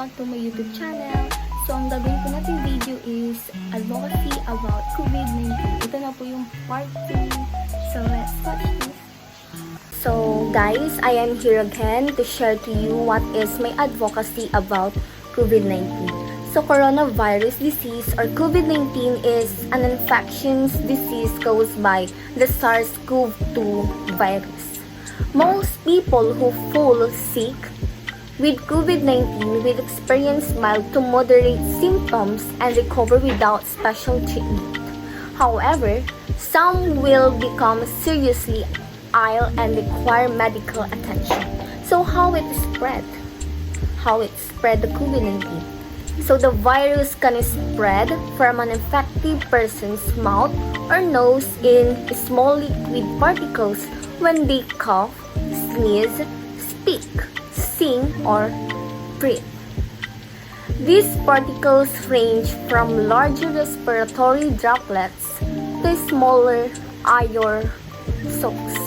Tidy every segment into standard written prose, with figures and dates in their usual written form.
back to my YouTube channel. So, ang gagawin po natin video is advocacy about COVID-19. Ito na po yung part 2. So, let's watch this. So, guys, I am here again to share to you what is my advocacy about COVID-19. So, coronavirus disease or COVID-19 is an infectious disease caused by the SARS-CoV-2 virus. Most people who fall sick with COVID-19 will experience mild to moderate symptoms and recover without special treatment. However, some will become seriously ill and require medical attention. So how it spread? How it spread the COVID-19? So the virus can spread from an infected person's mouth or nose in small liquid particles when they cough, sneeze, speak, sing, or breathe. These particles range from larger respiratory droplets to smaller aerosols.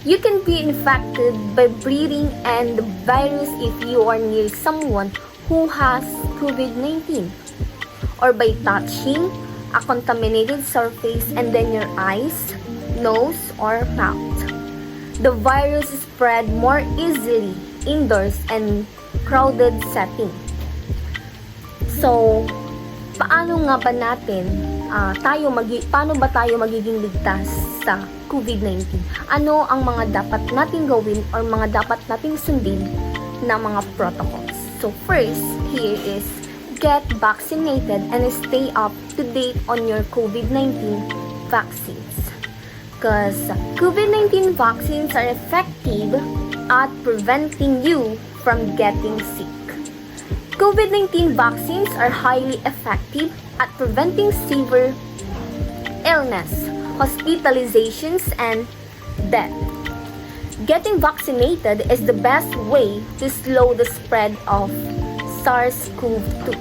You can be infected by breathing and the virus if you are near someone who has COVID-19 or by touching a contaminated surface and then your eyes, nose, or mouth. The virus spread more easily indoors and crowded setting. So, paano ba tayo magiging ligtas sa COVID-19? Ano ang mga dapat nating gawin or mga dapat nating sundin na mga protocols? So, first, here is get vaccinated and stay up to date on your COVID-19 vaccines. Because COVID-19 vaccines are effective at preventing you from getting sick. COVID-19 vaccines are highly effective at preventing severe illness, hospitalizations, and death. Getting vaccinated is the best way to slow the spread of SARS-CoV-2,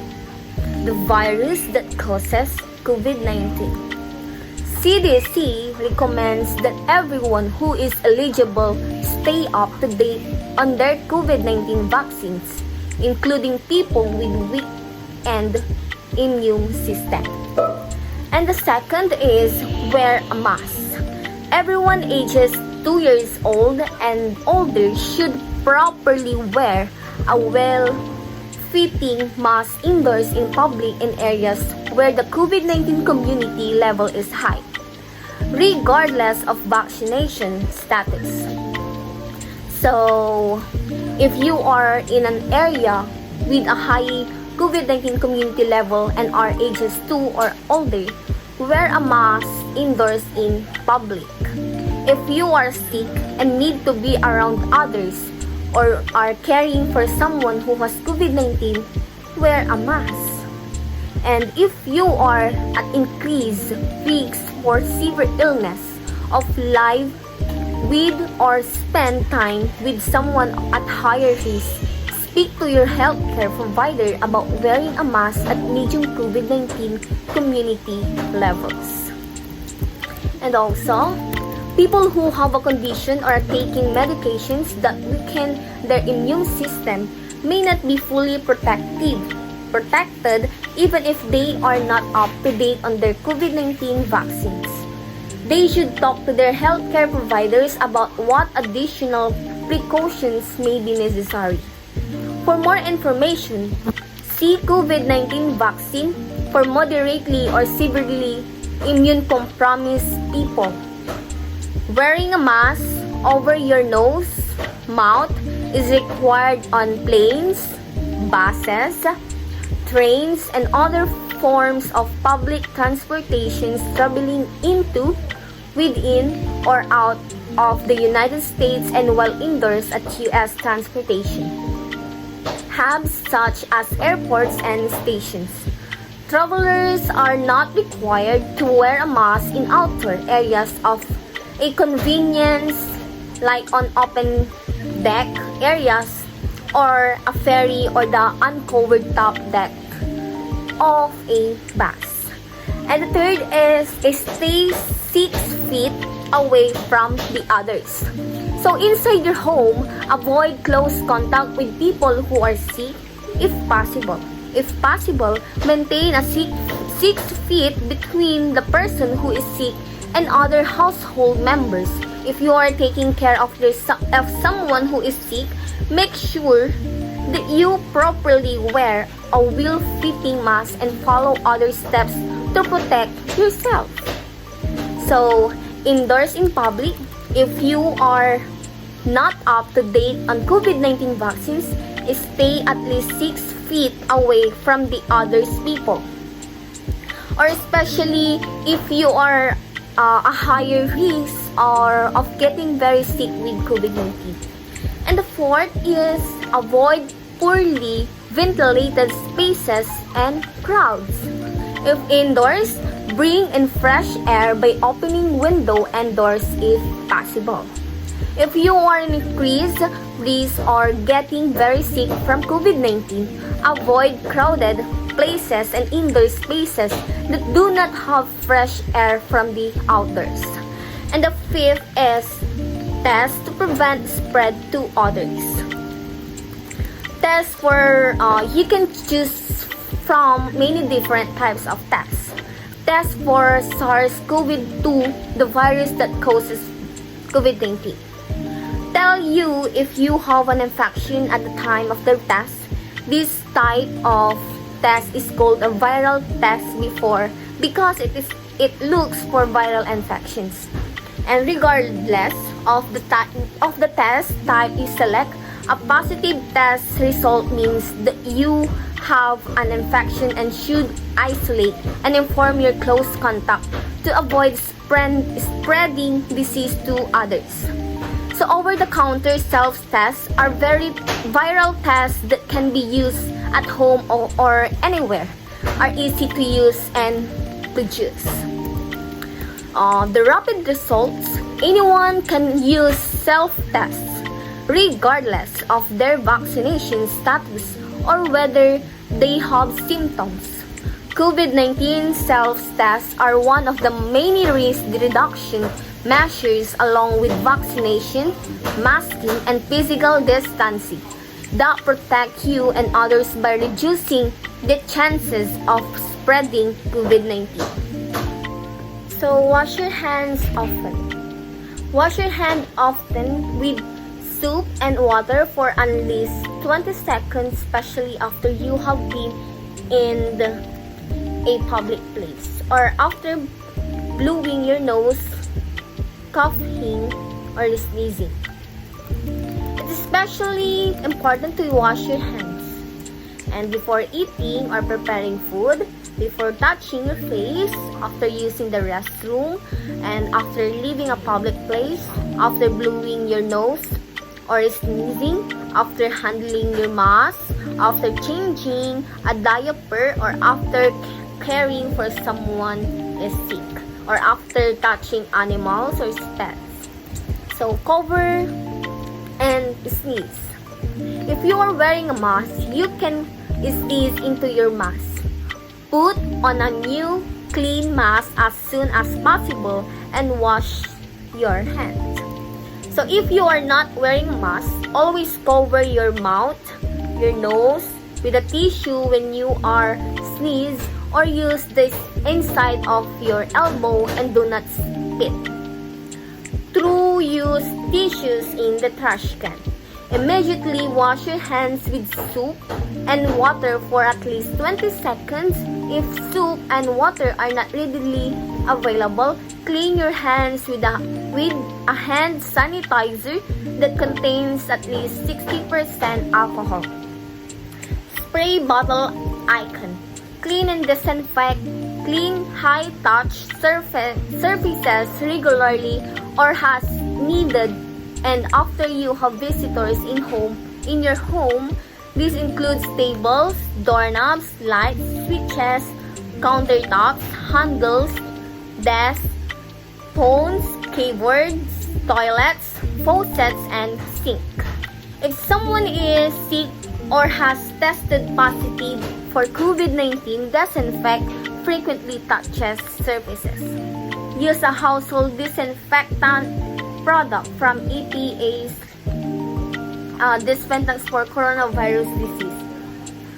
the virus that causes COVID-19. CDC recommends that everyone who is eligible stay up to date on their COVID-19 vaccines, including people with weak and immune system. And the second is wear a mask. Everyone ages 2 years old and older should properly wear a well-fitting mask indoors in public in areas where the COVID-19 community level is high, regardless of vaccination status. So, if you are in an area with a high COVID-19 community level and are ages 2 or older, wear a mask indoors in public. If you are sick and need to be around others or are caring for someone who has COVID-19, wear a mask. And if you are at increased risks for severe illness of life with or spend time with someone at higher risk, speak to your healthcare provider about wearing a mask at medium COVID-19 community levels. And also, people who have a condition or are taking medications that weaken their immune system may not be fully protected even if they are not up to date on their COVID-19 vaccines. They should talk to their healthcare providers about what additional precautions may be necessary. For more information, see COVID-19 vaccine for moderately or severely immune-compromised people. Wearing a mask over your nose, mouth is required on planes, buses, trains, and other forms of public transportation traveling into, within, or out of the United States and while indoors at U.S. transportation hubs such as airports and stations. Travelers are not required to wear a mask in outdoor areas of a convenience like on open deck areas or a ferry or the uncovered top deck of a bus. And the third is stay 6 feet away from the others. So inside your home, avoid close contact with people who are sick if possible. If possible, maintain a 6 feet between the person who is sick and other household members. If you are taking care of someone who is sick, make sure that you properly wear a well-fitting mask and follow other steps to protect yourself. So, indoors in public, if you are not up to date on COVID-19 vaccines, stay at least 6 feet away from the others people. Or especially if you are a higher risk or of getting very sick with COVID-19. And the fourth is avoid poorly ventilated spaces and crowds. If indoors, bring in fresh air by opening window and doors if possible. If you are in increased risk or getting very sick from COVID-19, avoid crowded places and indoor spaces that do not have fresh air from the outdoors. And the fifth is test to prevent spread to others. Test for, you can choose from many different types of tests. Test for SARS-CoV-2, the virus that causes COVID-19. Tell you if you have an infection at the time of the test. This type of test is called a viral test because it looks for viral infections. And regardless of the test type you select, a positive test result means that you have an infection and should isolate and inform your close contact to avoid spreading disease to others. So over-the-counter self-tests are very viral tests that can be used at home or anywhere, are easy to use and produce. The rapid results, anyone can use self-tests regardless of their vaccination status or whether they have symptoms. COVID-19 self-tests are one of the many risk reduction measures along with vaccination, masking, and physical distancing that protect you and others by reducing the chances of spreading COVID-19. So wash your hands often. Wash your hand often with soap and water for at least 20 seconds, especially after you have been in a public place or after blowing your nose, coughing, or sneezing. It's especially important to wash your hands and before eating or preparing food, before touching your face, after using the restroom, and after leaving a public place, after blowing your nose or sneezing, after handling your mask, after changing a diaper, or after caring for someone is sick, or after touching animals or pets. So cover and sneeze. If you are wearing a mask, you can sneeze into your mask. Put on a new clean mask as soon as possible and wash your hands. So if you are not wearing a mask, always cover your mouth, your nose with a tissue when you are sneeze, or use the inside of your elbow and do not spit. Use tissues in the trash can. Immediately wash your hands with soap and water for at least 20 seconds. If soap and water are not readily available, clean your hands with a hand sanitizer that contains at least 60% alcohol. Spray bottle icon. Clean and disinfect clean high-touch surfaces regularly or as needed, and after you have visitors in your home. This includes tables, doorknobs, lights, switches, countertops, handles, desks, phones, keyboards, toilets, faucets, and sink. If someone is sick or has tested positive for COVID-19, disinfect frequently touches surfaces. Use a household disinfectant product from EPA's disinfectants for coronavirus disease.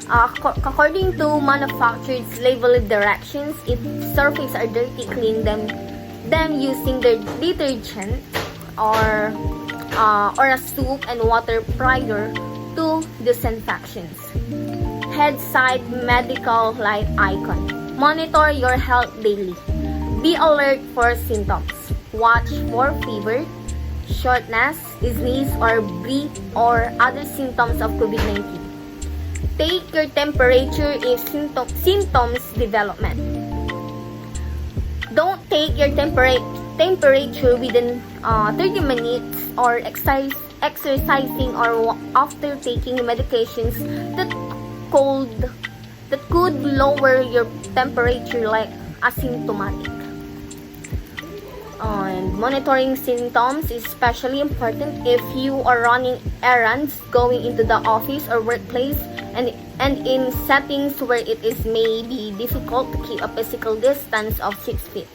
According to manufacturer's label directions, if surfaces are dirty, clean them using their detergent or a soap and water prior to disinfections. Head side medical light icon. Monitor your health daily. Be alert for symptoms. Watch for fever, shortness, sneeze, or breath, or other symptoms of COVID-19. Take your temperature if symptoms development. Don't take your temperature within 30 minutes or exercising or after taking medications that could lower your temperature, like asymptomatic. And monitoring symptoms is especially important if you are running errands, going into the office or workplace, and in settings where it may be difficult to keep a physical distance of 6 feet.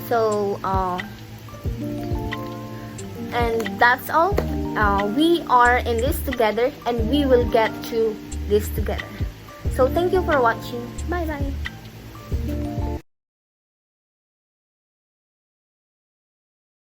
So, and that's all. We are in this together, and we will get through this together. So, thank you for watching. Bye-bye.